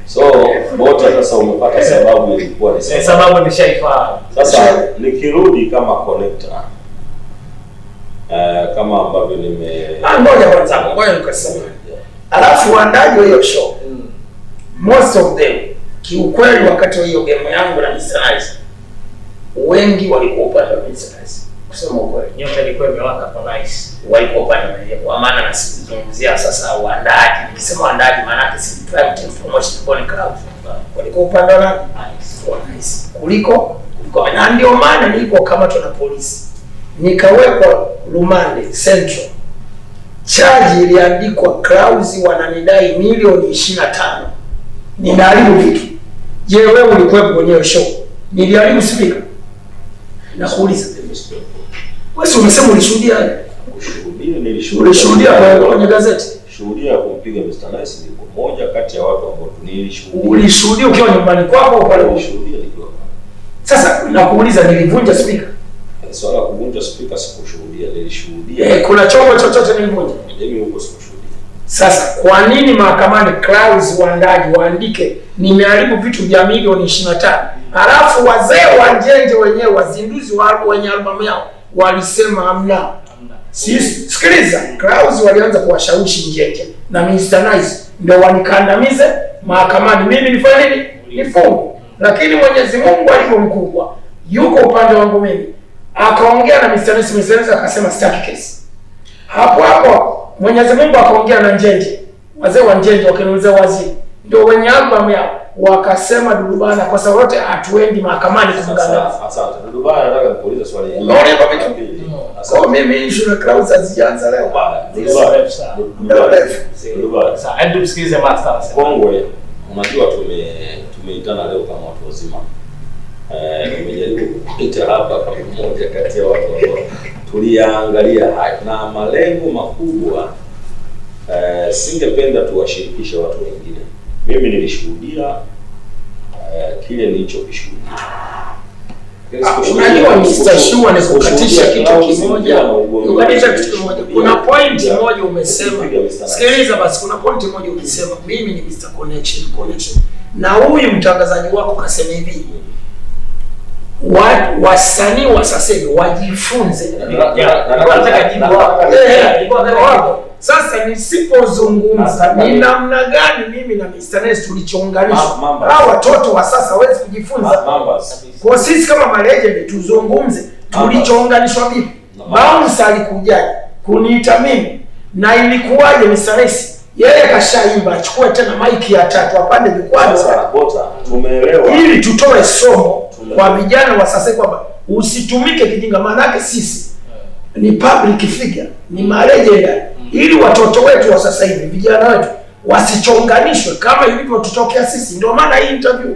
So Bota sasa umepata sababu ilikuwa ni sababu nimeshaifahamu. Sasa nikirudi kama connector kama ambavyo ngoja kwanza nikasema. Alafu waandaji wa hiyo show most of them kiukweli wakati wa hiyo game yangu na Mr. Nice wengi walikuwa upande wa Mr. Nice. Kusema ukweli nyota ilikuwa imewaka kwa Nice. Walikuwa upande wa yeye. Kwa maana nasizungumzia sasa waandaji. Nikisema waandaji maana yake si private promotion Bonny Club. Walikuwa upande wa Nice. Kuliko na ndio maana nilipo kama tuna polisi. Nikawekwa rumande Central. Charge iliandikwa Clouds wananidai milioni 25. Ninaharibu vitu. Je, wewe ulikuwepo kwenye show? Niliharibu speaker. Na kuuliza. Wewe umesema ulishuhudia? Ulishuhudia kwenye gazeti? Shuhudia kumpiga Mr. Nice ni mmoja kati ya watu ambao nilishuhudia. Ulishuhudia ukiwa nyumbani kwako au pale? Ulishuhudia nikiwa. Sasa nakuuliza nilivunja speaker? Swala kuvunja speaker sikushuhudia, nilishuhudia. Kuna chombo chochote nilivunja? Mimi huko sikushuhudia. Sasa kwa nini mahakamani Clouds waandaji waandike nimeharibu vitu vya milioni 25? Halafu wazee wa Njenje wenyewe wazinduzi wa wenye albamu yao walisema hamna. Sisi sikiliza, Clouds walianza kuwashawishi Njenje na Mr. Nice ndio wanikandamize mahakamani. Mimi nifanye nini? Nifungu. Lakini Mwenyezi Mungu alipo mkubwa yuko upande wangu mimi. Akaongea na Mr. Nice akasema sitaki kesi. Hapo Mwenyezi Mungu akaongea na Njenje. Wazee wa Njenje wakiniuliza waziri ndio wenye album yao wakasema Dudubana kwa sababu wote hatuendi mahakamani kumganga. Asante. Dudubana nataka nikuulize swali hili. Unaona vitu pili. Kwa mimi issue na Clouds hazianza leo. Dudubana. Sasa hebu tusikilize master. Kongwe, unajua tumeitana leo kama watu wazima. Nimejaribu kupita hapa kama mmoja kati ya watu ambao tuliangalia haya na malengo makubwa. Singependa tuwashirikishe watu wengine. Mimi nilishuhudia kile nilichokishuhudia. Unajua Mr. Shua ni kukatisha kitu kimoja. Kukatisha kitu kimoja. Kuna point moja umesema. Sikiliza basi, kuna point moja ukisema mimi ni Mr. Connection. Na huyu mtangazaji wako kasema hivi. Wasanii wa sasa hivi wajifunze. Nataka jibu hapo. Sasa nisipozungumza ni namna gani mimi na Mr. Nice tulichounganishwa. Hao watoto wa sasa hawezi kujifunza. Kwa sisi kama malegend tuzungumze tulichounganishwa vipi. Bounce alikujaje kuniita mimi na ilikuwaje Mr. Nice? Yeye kashaimba achukue tena mic ya 3 apande jukwani. Bota tumeelewa. Ili tutoe somo kwa vijana wa sasa kwamba usitumike kijinga, maana yake sisi ni public figure, ni malegend. Ili watoto wetu wa sasa hivi, vijana wetu wasichonganishwe kama ilivyo tutokea sisi. Ndio maana hii interview